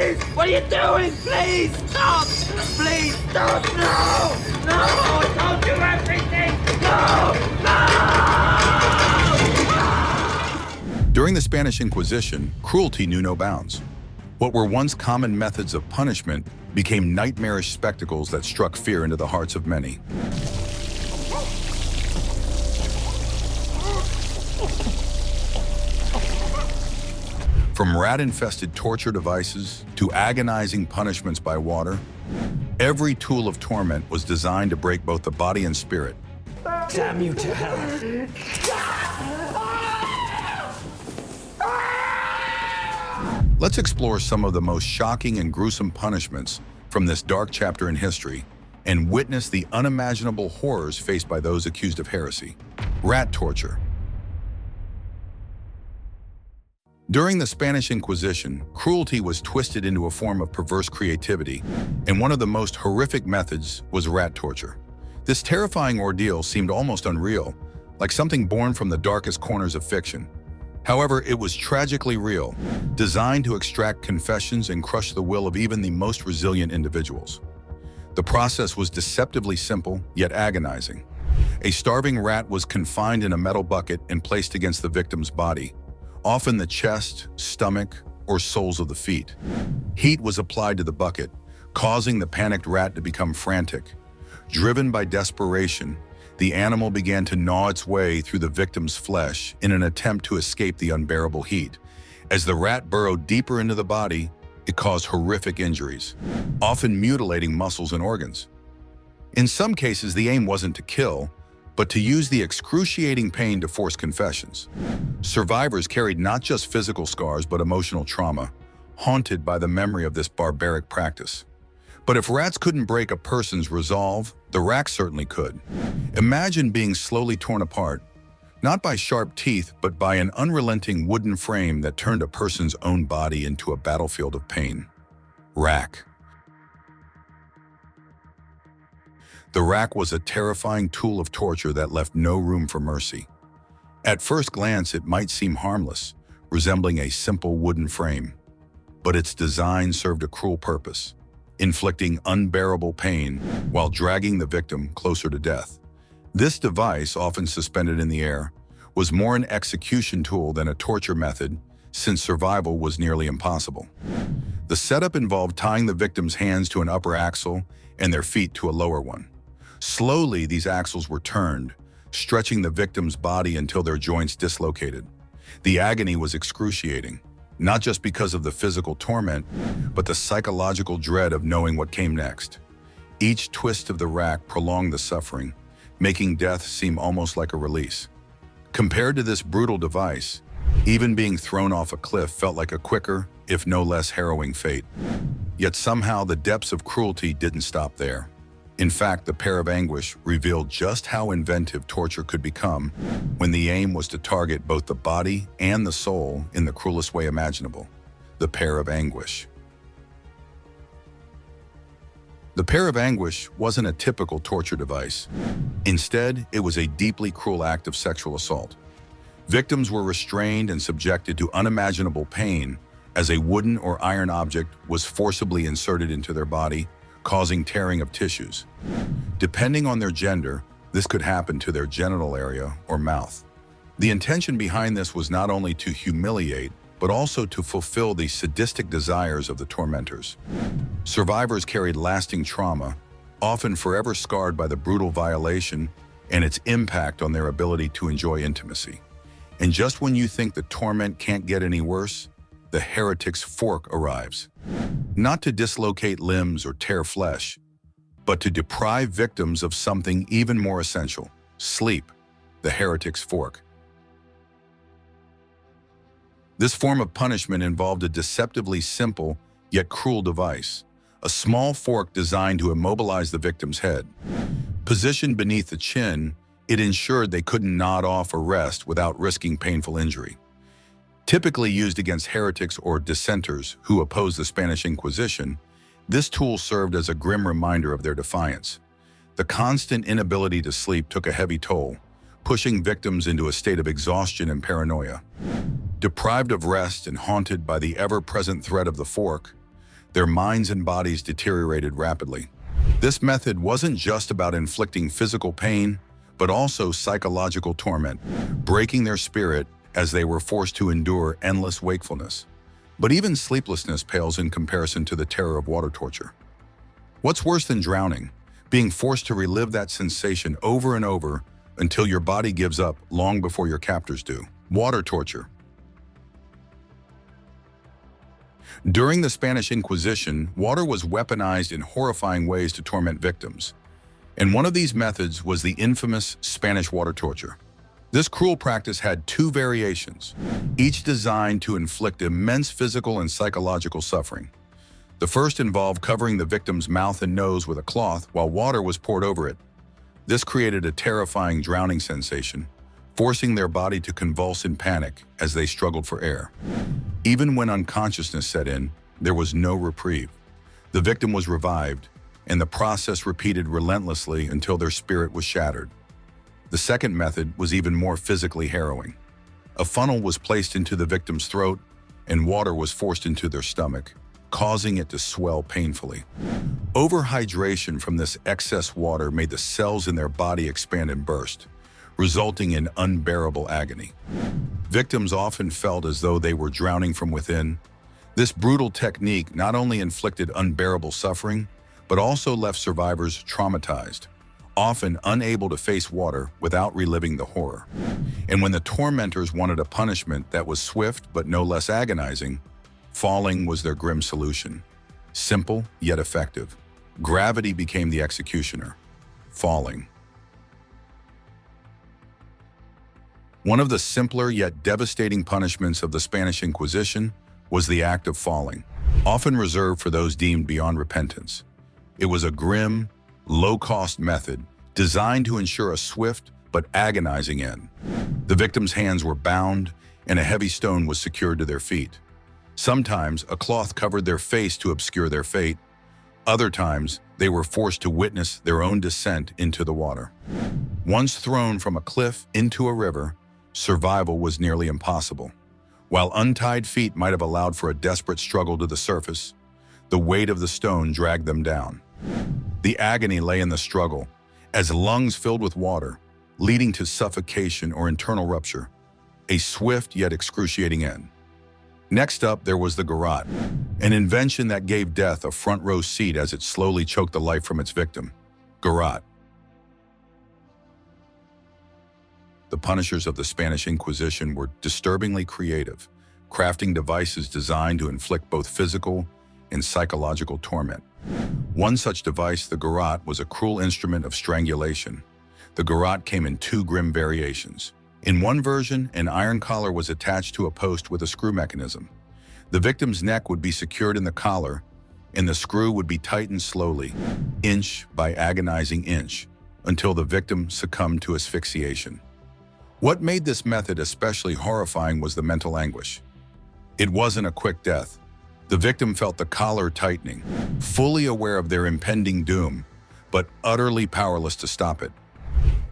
Please! What are you doing? Please stop! Please stop! No! No! I told you everything! No! No! During the Spanish Inquisition, cruelty knew no bounds. What were once common methods of punishment became nightmarish spectacles that struck fear into the hearts of many. From rat-infested torture devices to agonizing punishments by water, every tool of torment was designed to break both the body and spirit. Damn you to hell! Let's explore some of the most shocking and gruesome punishments from this dark chapter in history and witness the unimaginable horrors faced by those accused of heresy. Rat torture. During the Spanish Inquisition, cruelty was twisted into a form of perverse creativity, and one of the most horrific methods was rat torture. This terrifying ordeal seemed almost unreal, like something born from the darkest corners of fiction. However, it was tragically real, designed to extract confessions and crush the will of even the most resilient individuals. The process was deceptively simple, yet agonizing. A starving rat was confined in a metal bucket and placed against the victim's body, often the chest, stomach, or soles of the feet. Heat was applied to the bucket, causing the panicked rat to become frantic. Driven by desperation, the animal began to gnaw its way through the victim's flesh in an attempt to escape the unbearable heat. As the rat burrowed deeper into the body, it caused horrific injuries, often mutilating muscles and organs. In some cases, the aim wasn't to kill, but to use the excruciating pain to force confessions. Survivors carried not just physical scars, but emotional trauma, haunted by the memory of this barbaric practice. But if rats couldn't break a person's resolve, the rack certainly could. Imagine being slowly torn apart, not by sharp teeth, but by an unrelenting wooden frame that turned a person's own body into a battlefield of pain. Rack. The rack was a terrifying tool of torture that left no room for mercy. At first glance, it might seem harmless, resembling a simple wooden frame. But its design served a cruel purpose, inflicting unbearable pain while dragging the victim closer to death. This device, often suspended in the air, was more an execution tool than a torture method, since survival was nearly impossible. The setup involved tying the victim's hands to an upper axle and their feet to a lower one. Slowly, these axles were turned, stretching the victim's body until their joints dislocated. The agony was excruciating, not just because of the physical torment, but the psychological dread of knowing what came next. Each twist of the rack prolonged the suffering, making death seem almost like a release. Compared to this brutal device, even being thrown off a cliff felt like a quicker, if no less harrowing fate. Yet somehow the depths of cruelty didn't stop there. In fact, the pair of anguish revealed just how inventive torture could become when the aim was to target both the body and the soul in the cruelest way imaginable. The pair of anguish. The pair of anguish wasn't a typical torture device. Instead, it was a deeply cruel act of sexual assault. Victims were restrained and subjected to unimaginable pain as a wooden or iron object was forcibly inserted into their body, causing tearing of tissues. Depending on their gender, this could happen to their genital area or mouth. The intention behind this was not only to humiliate, but also to fulfill the sadistic desires of the tormentors. Survivors carried lasting trauma, often forever scarred by the brutal violation and its impact on their ability to enjoy intimacy. And just when you think the torment can't get any worse, the Heretics Fork arrives. Not to dislocate limbs or tear flesh, but to deprive victims of something even more essential: sleep. The Heretics Fork. This form of punishment involved a deceptively simple yet cruel device, a small fork designed to immobilize the victim's head. Positioned beneath the chin, it ensured they couldn't nod off or rest without risking painful injury. Typically used against heretics or dissenters who opposed the Spanish Inquisition, this tool served as a grim reminder of their defiance. The constant inability to sleep took a heavy toll, pushing victims into a state of exhaustion and paranoia. Deprived of rest and haunted by the ever-present threat of the fork, their minds and bodies deteriorated rapidly. This method wasn't just about inflicting physical pain, but also psychological torment, breaking their spirit as they were forced to endure endless wakefulness. But even sleeplessness pales in comparison to the terror of water torture. What's worse than drowning? Being forced to relive that sensation over and over until your body gives up long before your captors do. Water torture. During the Spanish Inquisition, water was weaponized in horrifying ways to torment victims. And one of these methods was the infamous Spanish water torture. This cruel practice had two variations, each designed to inflict immense physical and psychological suffering. The first involved covering the victim's mouth and nose with a cloth while water was poured over it. This created a terrifying drowning sensation, forcing their body to convulse in panic as they struggled for air. Even when unconsciousness set in, there was no reprieve. The victim was revived, and the process repeated relentlessly until their spirit was shattered. The second method was even more physically harrowing. A funnel was placed into the victim's throat, and water was forced into their stomach, causing it to swell painfully. Overhydration from this excess water made the cells in their body expand and burst, resulting in unbearable agony. Victims often felt as though they were drowning from within. This brutal technique not only inflicted unbearable suffering, but also left survivors traumatized, often unable to face water without reliving the horror. And when the tormentors wanted a punishment that was swift but no less agonizing, falling was their grim solution. Simple yet effective. Gravity became the executioner. Falling. One of the simpler yet devastating punishments of the Spanish Inquisition was the act of falling, often reserved for those deemed beyond repentance. It was a grim, low-cost method designed to ensure a swift but agonizing end. The victim's hands were bound, and a heavy stone was secured to their feet. Sometimes a cloth covered their face to obscure their fate. Other times, they were forced to witness their own descent into the water. Once thrown from a cliff into a river, survival was nearly impossible. While untied feet might have allowed for a desperate struggle to the surface, the weight of the stone dragged them down. The agony lay in the struggle, as lungs filled with water, leading to suffocation or internal rupture, a swift yet excruciating end. Next up, there was the garrote, an invention that gave death a front-row seat as it slowly choked the life from its victim. Garrote. The punishers of the Spanish Inquisition were disturbingly creative, crafting devices designed to inflict both physical and psychological torment. One such device, the garrote, was a cruel instrument of strangulation. The garrote came in two grim variations. In one version, an iron collar was attached to a post with a screw mechanism. The victim's neck would be secured in the collar, and the screw would be tightened slowly, inch by agonizing inch, until the victim succumbed to asphyxiation. What made this method especially horrifying was the mental anguish. It wasn't a quick death. The victim felt the collar tightening, fully aware of their impending doom, but utterly powerless to stop it.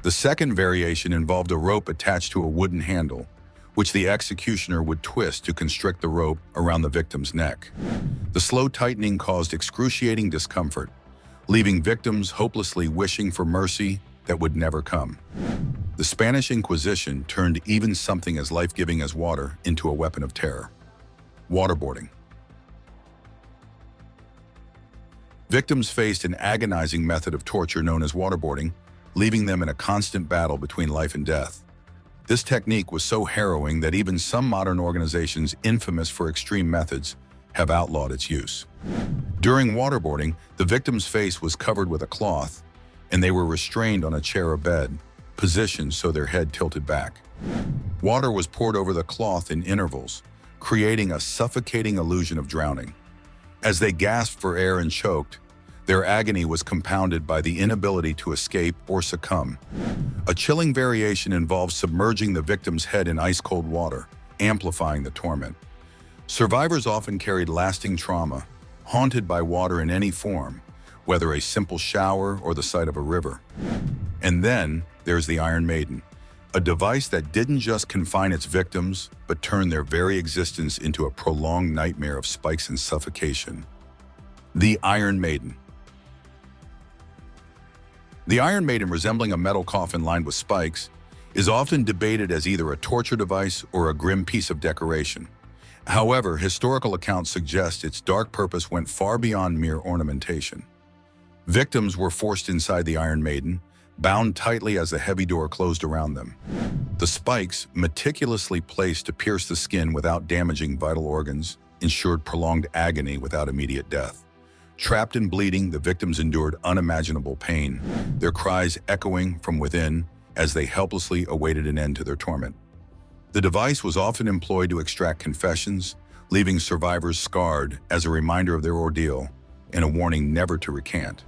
The second variation involved a rope attached to a wooden handle, which the executioner would twist to constrict the rope around the victim's neck. The slow tightening caused excruciating discomfort, leaving victims hopelessly wishing for mercy that would never come. The Spanish Inquisition turned even something as life-giving as water into a weapon of terror. Waterboarding. Victims faced an agonizing method of torture known as waterboarding, leaving them in a constant battle between life and death. This technique was so harrowing that even some modern organizations infamous for extreme methods have outlawed its use. During waterboarding, the victim's face was covered with a cloth, and they were restrained on a chair or bed, positioned so their head tilted back. Water was poured over the cloth in intervals, creating a suffocating illusion of drowning. As they gasped for air and choked, their agony was compounded by the inability to escape or succumb. A chilling variation involved submerging the victim's head in ice-cold water, amplifying the torment. Survivors often carried lasting trauma, haunted by water in any form, whether a simple shower or the sight of a river. And then there's the Iron Maiden, a device that didn't just confine its victims, but turned their very existence into a prolonged nightmare of spikes and suffocation. The Iron Maiden. The Iron Maiden, resembling a metal coffin lined with spikes, is often debated as either a torture device or a grim piece of decoration. However, historical accounts suggest its dark purpose went far beyond mere ornamentation. Victims were forced inside the Iron Maiden, bound tightly as the heavy door closed around them. The spikes, meticulously placed to pierce the skin without damaging vital organs, ensured prolonged agony without immediate death. Trapped and bleeding, the victims endured unimaginable pain, their cries echoing from within as they helplessly awaited an end to their torment. The device was often employed to extract confessions, leaving survivors scarred as a reminder of their ordeal and a warning never to recant.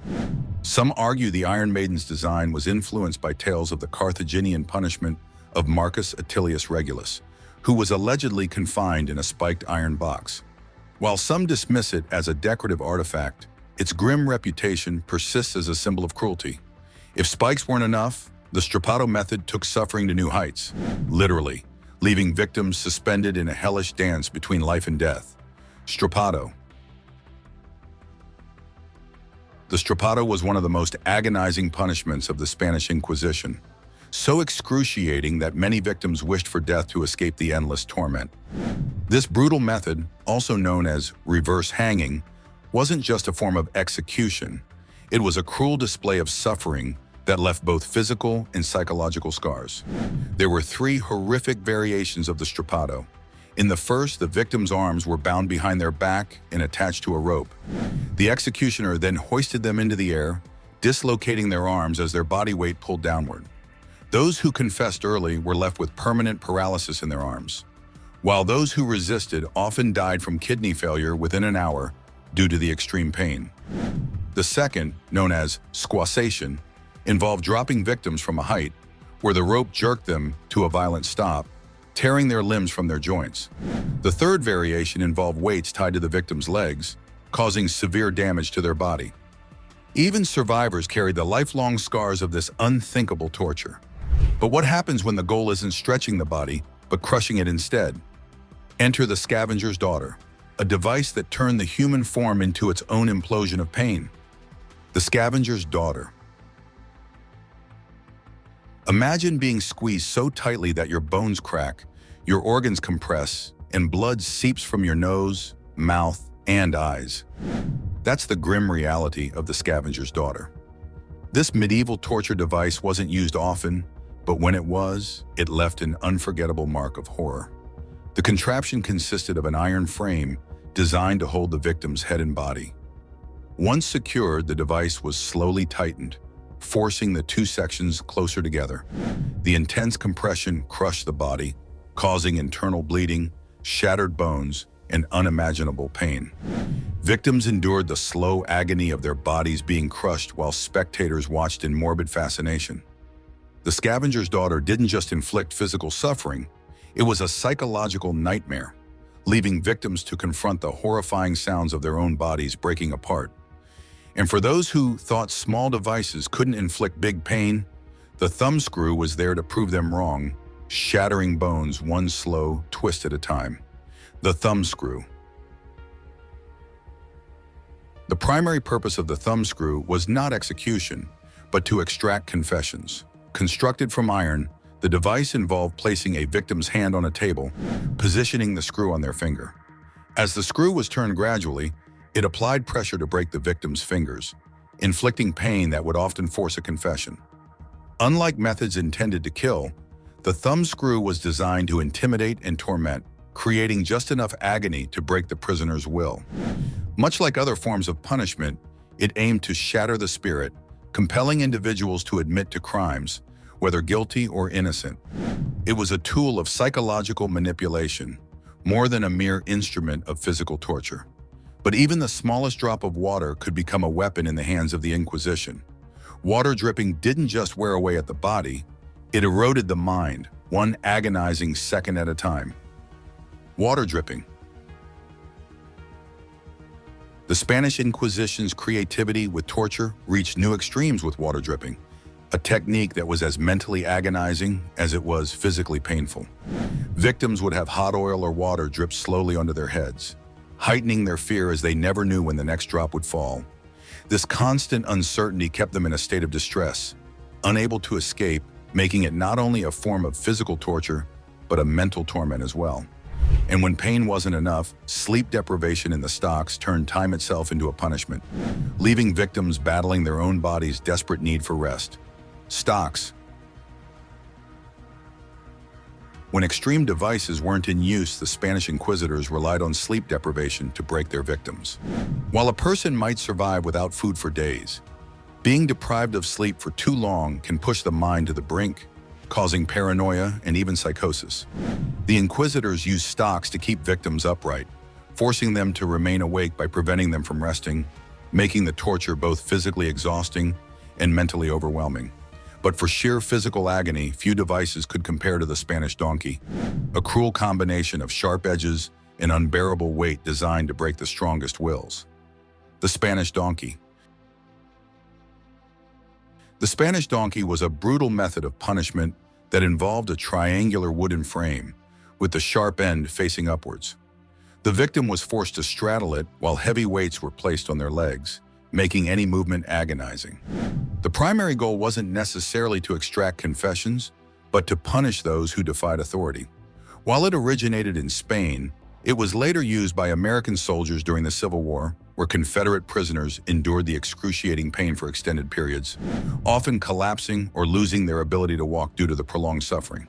Some argue the Iron Maiden's design was influenced by tales of the Carthaginian punishment of Marcus Atilius Regulus, who was allegedly confined in a spiked iron box. While some dismiss it as a decorative artifact, its grim reputation persists as a symbol of cruelty. If spikes weren't enough, the Strappado method took suffering to new heights, literally, leaving victims suspended in a hellish dance between life and death. Strappado. The Strappado was one of the most agonizing punishments of the Spanish Inquisition, so excruciating that many victims wished for death to escape the endless torment. This brutal method, also known as reverse hanging, wasn't just a form of execution. It was a cruel display of suffering that left both physical and psychological scars. There were 3 horrific variations of the Strappado. In the first, the victim's arms were bound behind their back and attached to a rope. The executioner then hoisted them into the air, dislocating their arms as their body weight pulled downward. Those who confessed early were left with permanent paralysis in their arms, while those who resisted often died from kidney failure within an hour due to the extreme pain. The second, known as squassation, involved dropping victims from a height, where the rope jerked them to a violent stop, tearing their limbs from their joints. The third variation involved weights tied to the victim's legs, causing severe damage to their body. Even survivors carried the lifelong scars of this unthinkable torture. But what happens when the goal isn't stretching the body, but crushing it instead? Enter the Scavengers Daughter, a device that turned the human form into its own implosion of pain. The Scavengers Daughter. Imagine being squeezed so tightly that your bones crack, your organs compress, and blood seeps from your nose, mouth, and eyes. That's the grim reality of the Scavenger's Daughter. This medieval torture device wasn't used often, but when it was, it left an unforgettable mark of horror. The contraption consisted of an iron frame designed to hold the victim's head and body. Once secured, the device was slowly tightened, forcing the 2 sections closer together. The intense compression crushed the body, causing internal bleeding, shattered bones, and unimaginable pain. Victims endured the slow agony of their bodies being crushed while spectators watched in morbid fascination. The Scavenger's Daughter didn't just inflict physical suffering, it was a psychological nightmare, leaving victims to confront the horrifying sounds of their own bodies breaking apart. And for those who thought small devices couldn't inflict big pain, the thumbscrew was there to prove them wrong, shattering bones one slow twist at a time. The thumbscrew. The primary purpose of the thumbscrew was not execution, but to extract confessions. Constructed from iron, the device involved placing a victim's hand on a table, positioning the screw on their finger. As the screw was turned gradually, it applied pressure to break the victim's fingers, inflicting pain that would often force a confession. Unlike methods intended to kill, the thumbscrew was designed to intimidate and torment, creating just enough agony to break the prisoner's will. Much like other forms of punishment, it aimed to shatter the spirit, compelling individuals to admit to crimes, whether guilty or innocent. It was a tool of psychological manipulation, more than a mere instrument of physical torture. But even the smallest drop of water could become a weapon in the hands of the Inquisition. Water dripping didn't just wear away at the body, it eroded the mind, one agonizing second at a time. Water dripping. The Spanish Inquisition's creativity with torture reached new extremes with water dripping, a technique that was as mentally agonizing as it was physically painful. Victims would have hot oil or water drip slowly onto their heads, heightening their fear as they never knew when the next drop would fall. This constant uncertainty kept them in a state of distress, unable to escape, making it not only a form of physical torture, but a mental torment as well. And when pain wasn't enough, sleep deprivation in the stocks turned time itself into a punishment, leaving victims battling their own body's desperate need for rest. Stocks. When extreme devices weren't in use, the Spanish Inquisitors relied on sleep deprivation to break their victims. While a person might survive without food for days, being deprived of sleep for too long can push the mind to the brink, causing paranoia and even psychosis. The Inquisitors used stocks to keep victims upright, forcing them to remain awake by preventing them from resting, making the torture both physically exhausting and mentally overwhelming. But for sheer physical agony, few devices could compare to the Spanish donkey, a cruel combination of sharp edges and unbearable weight designed to break the strongest wills. The Spanish donkey. The Spanish donkey was a brutal method of punishment that involved a triangular wooden frame, with the sharp end facing upwards. The victim was forced to straddle it while heavy weights were placed on their legs, making any movement agonizing. The primary goal wasn't necessarily to extract confessions, but to punish those who defied authority. While it originated in Spain, it was later used by American soldiers during the Civil War, where Confederate prisoners endured the excruciating pain for extended periods, often collapsing or losing their ability to walk due to the prolonged suffering.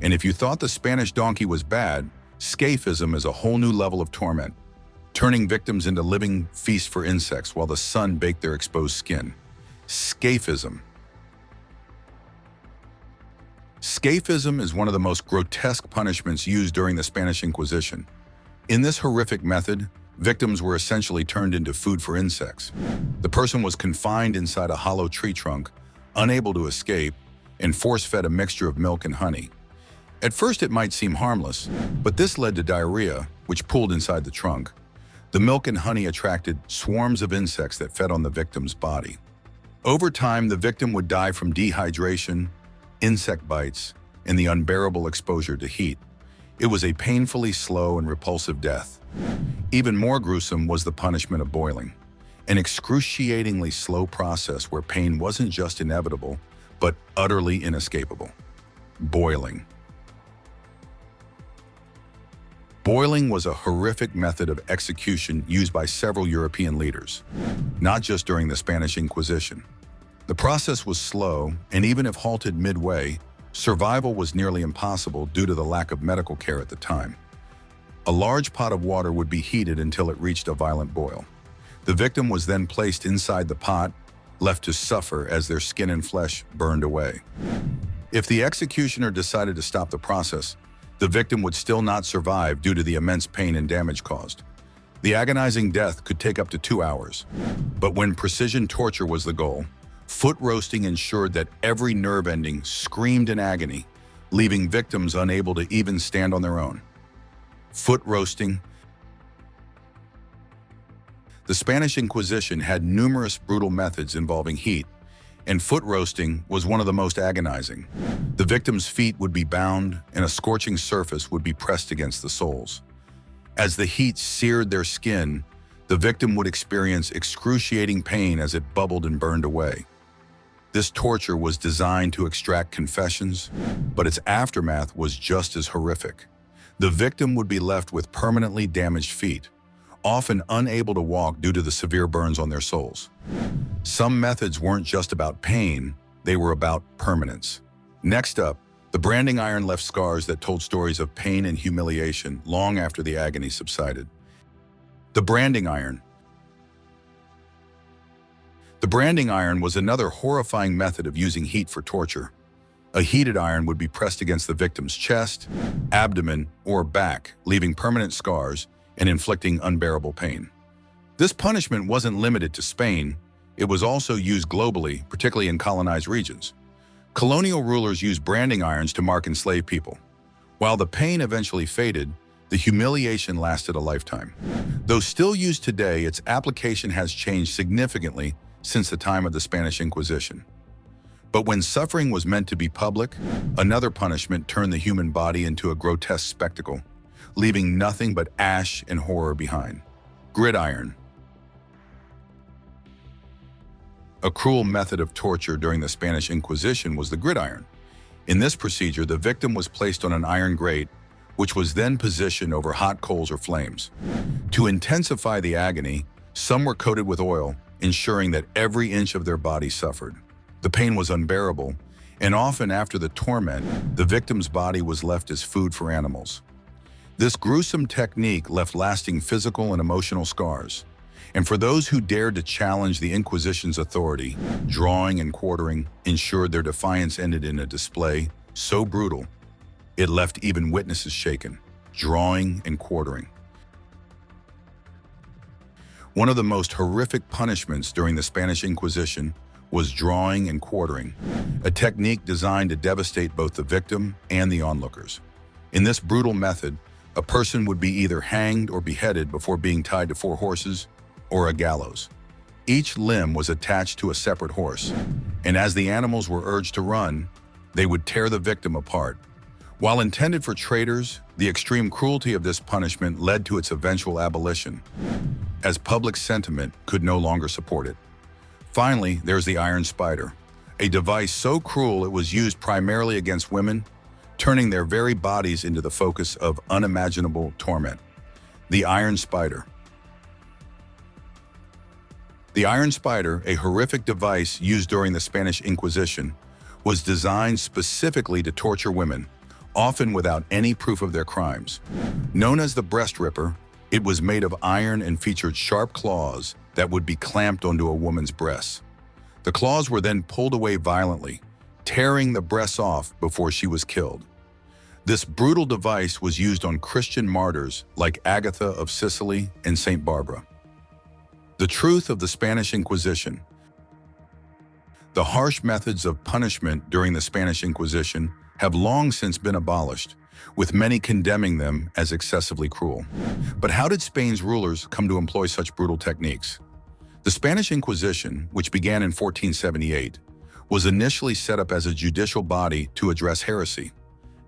And if you thought the Spanish donkey was bad, Scafism is a whole new level of torment, turning victims into living feasts for insects while the sun baked their exposed skin. Scafism. Scafism is one of the most grotesque punishments used during the Spanish Inquisition. In this horrific method, victims were essentially turned into food for insects. The person was confined inside a hollow tree trunk, unable to escape, and force-fed a mixture of milk and honey. At first it might seem harmless, but this led to diarrhea, which pooled inside the trunk. The milk and honey attracted swarms of insects that fed on the victim's body. Over time, the victim would die from dehydration, insect bites, and the unbearable exposure to heat. It was a painfully slow and repulsive death. Even more gruesome was the punishment of boiling, an excruciatingly slow process where pain wasn't just inevitable, but utterly inescapable. Boiling. Boiling was a horrific method of execution used by several European leaders, not just during the Spanish Inquisition. The process was slow, and even if halted midway, survival was nearly impossible due to the lack of medical care at the time. A large pot of water would be heated until it reached a violent boil. The victim was then placed inside the pot, left to suffer as their skin and flesh burned away. If the executioner decided to stop the process, the victim would still not survive due to the immense pain and damage caused. The agonizing death could take up to 2 hours. But when precision torture was the goal, foot roasting ensured that every nerve ending screamed in agony, leaving victims unable to even stand on their own. Foot roasting. The Spanish Inquisition had numerous brutal methods involving heat, and foot roasting was one of the most agonizing. The victim's feet would be bound, and a scorching surface would be pressed against the soles. As the heat seared their skin, the victim would experience excruciating pain as it bubbled and burned away. This torture was designed to extract confessions, but its aftermath was just as horrific. The victim would be left with permanently damaged feet, often unable to walk due to the severe burns on their soles. Some methods weren't just about pain, they were about permanence. Next up, the branding iron left scars that told stories of pain and humiliation long after the agony subsided. The branding iron. The branding iron was another horrifying method of using heat for torture. A heated iron would be pressed against the victim's chest, abdomen, or back, leaving permanent scars and inflicting unbearable pain. This punishment wasn't limited to Spain. It was also used globally, particularly in colonized regions. Colonial rulers used branding irons to mark enslaved people. While the pain eventually faded, the humiliation lasted a lifetime. Though still used today, its application has changed significantly since the time of the Spanish Inquisition. But when suffering was meant to be public, another punishment turned the human body into a grotesque spectacle. leaving nothing but ash and horror behind. Gridiron. A cruel method of torture during the Spanish Inquisition was the gridiron. In this procedure, the victim was placed on an iron grate, which was then positioned over hot coals or flames. To intensify the agony, some were coated with oil, ensuring that every inch of their body suffered. The pain was unbearable, and often after the torment, the victim's body was left as food for animals. This gruesome technique left lasting physical and emotional scars. And for those who dared to challenge the Inquisition's authority, drawing and quartering ensured their defiance ended in a display so brutal, it left even witnesses shaken. Drawing and quartering. One of the most horrific punishments during the Spanish Inquisition was drawing and quartering, a technique designed to devastate both the victim and the onlookers. In this brutal method, a person would be either hanged or beheaded before being tied to 4 horses or a gallows. Each limb was attached to a separate horse, and as the animals were urged to run, they would tear the victim apart. While intended for traitors, the extreme cruelty of this punishment led to its eventual abolition, as public sentiment could no longer support it. Finally, there's the iron spider, a device so cruel it was used primarily against women, turning their very bodies into the focus of unimaginable torment. The iron spider. The iron spider, a horrific device used during the Spanish Inquisition, was designed specifically to torture women, often without any proof of their crimes. Known as the breast ripper, it was made of iron and featured sharp claws that would be clamped onto a woman's breasts. The claws were then pulled away violently, tearing the breasts off before she was killed. This brutal device was used on Christian martyrs like Agatha of Sicily and Saint Barbara. The truth of the Spanish Inquisition. The harsh methods of punishment during the Spanish Inquisition have long since been abolished, with many condemning them as excessively cruel. But how did Spain's rulers come to employ such brutal techniques? The Spanish Inquisition, which began in 1478, was initially set up as a judicial body to address heresy.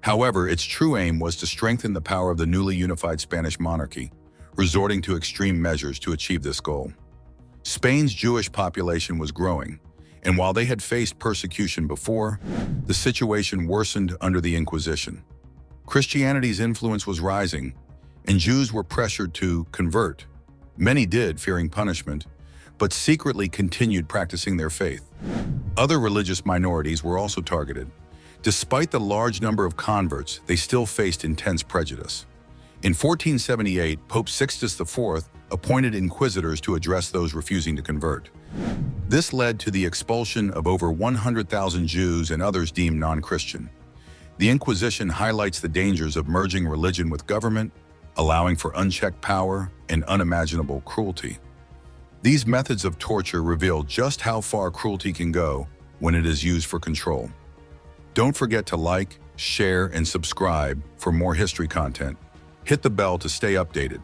However, its true aim was to strengthen the power of the newly unified Spanish monarchy, resorting to extreme measures to achieve this goal. Spain's Jewish population was growing, and while they had faced persecution before, the situation worsened under the Inquisition. Christianity's influence was rising, and Jews were pressured to convert. Many did, fearing punishment, but secretly continued practicing their faith. Other religious minorities were also targeted. Despite the large number of converts, they still faced intense prejudice. In 1478, Pope Sixtus IV appointed inquisitors to address those refusing to convert. This led to the expulsion of over 100,000 Jews and others deemed non-Christian. The Inquisition highlights the dangers of merging religion with government, allowing for unchecked power and unimaginable cruelty. These methods of torture reveal just how far cruelty can go when it is used for control. Don't forget to like, share, and subscribe for more history content. Hit the bell to stay updated.